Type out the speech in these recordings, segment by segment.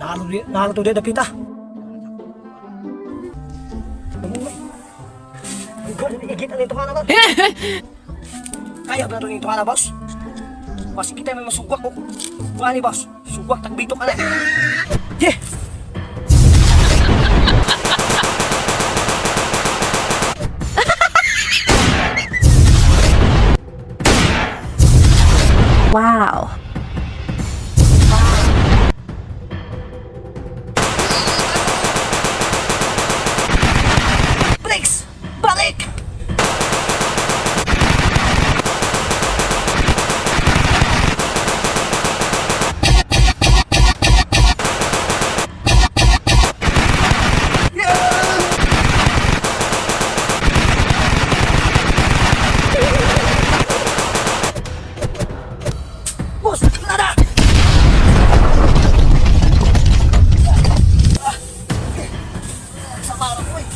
Nalo to din dapita. Kita nito kana ba? Kaya ba nito kana boss? Pasti kita may masugwak ko. Kuha ni boss. Sugwak tagbito ka na. Yeah. Wow. Brakes! Balik! Boss, nada! Sa parang ko eh.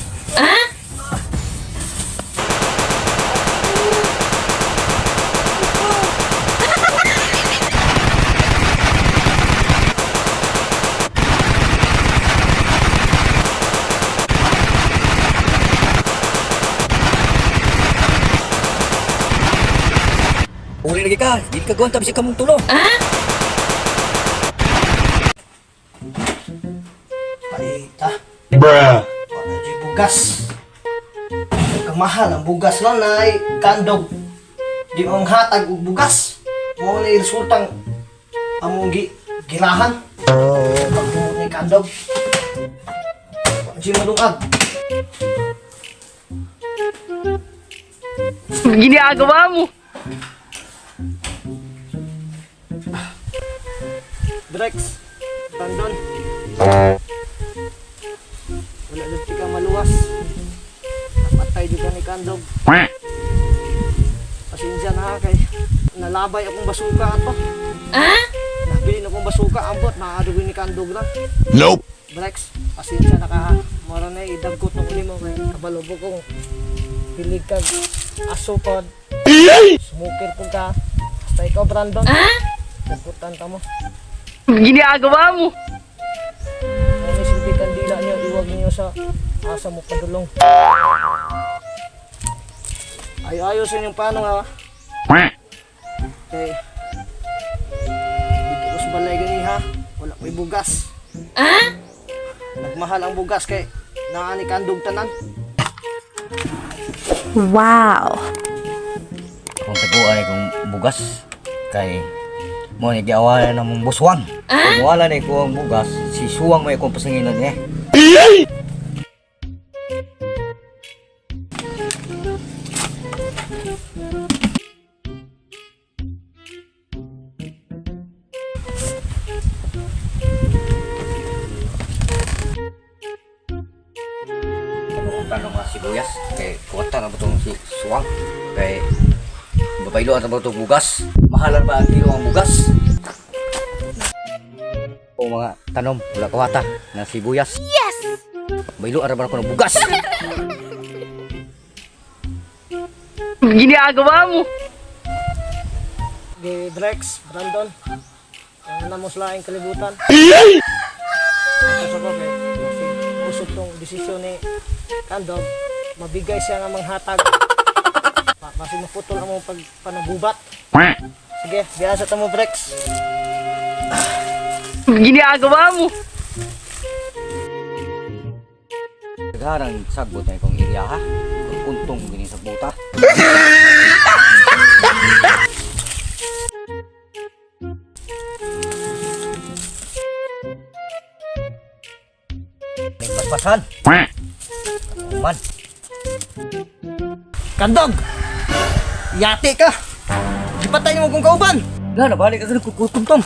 Uli lagi ka, hindi ka gawin tapi siya kamong tulo. Paita. Bruh. Wala di bugas. Kamahal ang bugas lang na ay kandog. Di ang hatag og bugas. Mo na resultang among gilahan. Pagdumot ni kandog. Di malungag. Ginagawa mo. Drex, Brandon. Wala dito ka maluwas. Napatay dito ni kandog. Pasensya na kay nalabay akong basuka ato. Nabili na akong basuka ambot maadugin ni kandog lang. Nope. Drex, pasensya na ka. Mora na idagkot ng mo kay kabalobo kong pilig kag aso pod. Smoker po ka. Basta ikaw Brandon. Dagutan ka mo. Ginagawa mo. Ano silbi kandila niyo, iwag niyo sa asa mo padulong. Ayos yung paano ha. Okay. Dito ko sa balay gani ha. Wala ko'y bugas. Nagmahal ang bugas kay naani kandog tanan. Wow. Kung taguan kung bugas kay mo ni giawalan na mong buswang. Kung wala na ko ang bugas, si suwang may akong pasanginan niya. Tanong nga sibuyas kay kuwata na ba itong si suwang kay babaylo na ba itong bugas, mahalan ba ang kilo ang bugas o mga tanom wala kuwata na sibuyas. Yes, baylo na ba ako ng bugas. Ginagawa mo. Di Drex, Brandon. Ang na mo sa laing kalibutan. Sa ko kay usog tong desisyon ni kandog, mabigay siya nga manghatag. Kasi maputol ang mong panagubat. Sige, biasa ta mo Drex. Ginagawa mo. Garang sagbot na ikong iriya ha, kung untong gini sa buta. Nagpaspasan man Kandog! Yate ka! Di patay mo kung kauban! na nabalik ka ng kukutumtom.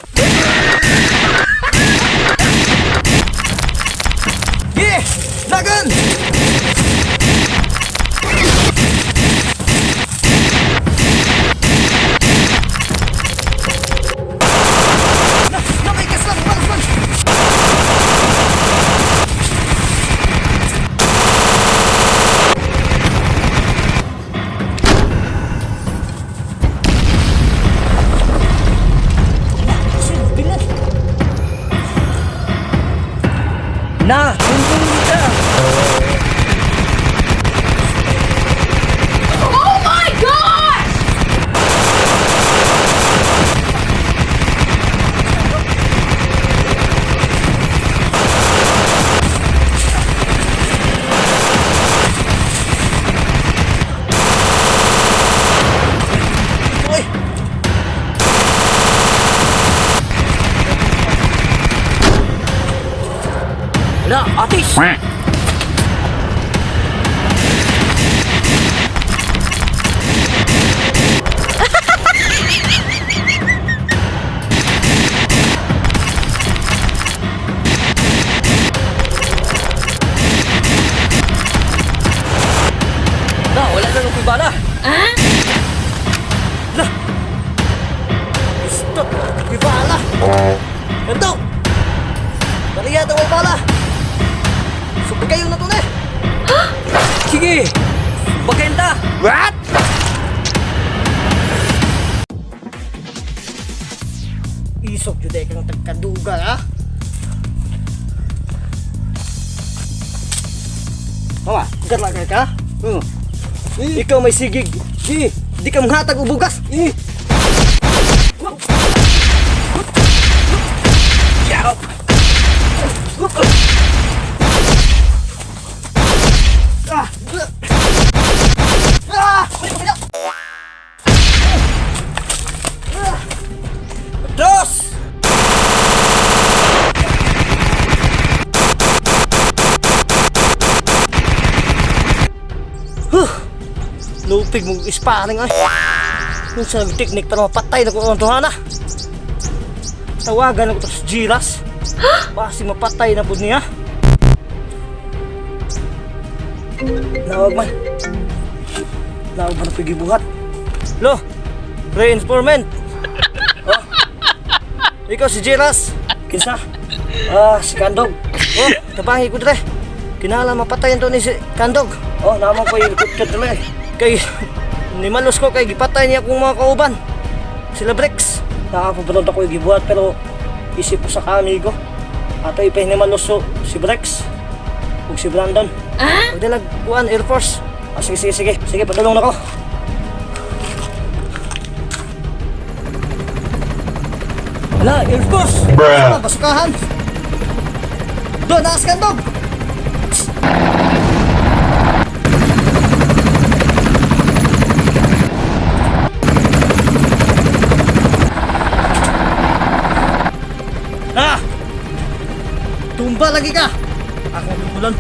Yeah! Dagan! May kaslang! Balas! Sumbong ka. Uy! Wala, atis! Wala na nung bala. Gusto! May bala! Ito! Dali yata may bala! Subi kayo na to na! Sige! Bagenda! What? Isok juday kang tagkaduga ha? Mama, garla ka? Ikaw may sigig. Di ka manghatag o bugas. Dos! Lupig mong isparing ay. Yung sa teknik para mapatay na kung ang tuhana. Tawagan ako to sa Giras. Basi mapatay na po niya. Nawag man. Nawag man ang pigibuhat. Lo, reinforcement. Oh. Ikaw si Giras. Kinsa? Si Kandog. Oh, tabangi ko dre. Kinala mapatayan to ni si Kandog. Oh, naman ko yung ikot-ikot dre. Kay nimalos ko kay gipatay niya akong mga kauban. Sila Brex. Nakapabunod ako yung gibuhat pero isip ko sa kamigo. Ato ipahinimalos so si Brex ug si Brandon. Huwag na nagkuhan Air Force. Sige, padulong na ko. Hala, Air Force! Bruh! Basukahan! Doon, nakas Kandog! Tumba lagi ka! Ako ang bulan.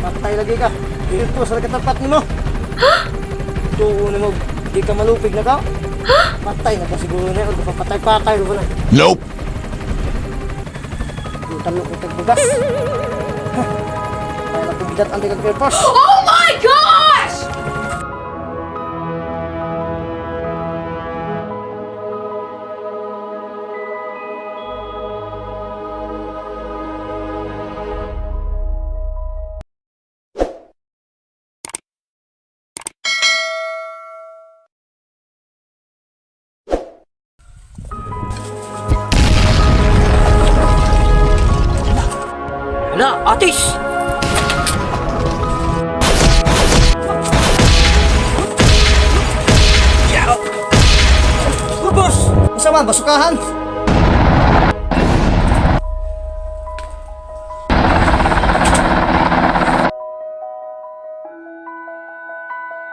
Patay lagi ka. Dito sa katapat ni mo. Tuon mo, di ka malupig na ka? Patay na ka siguro na. Huwag ka patay-patay na na. Nope. Utang mo utang bugas. Kaya na pugidat ang tigang Air Force. Oh my gosh! Wala, atis! Boss! Isa man, basukahan!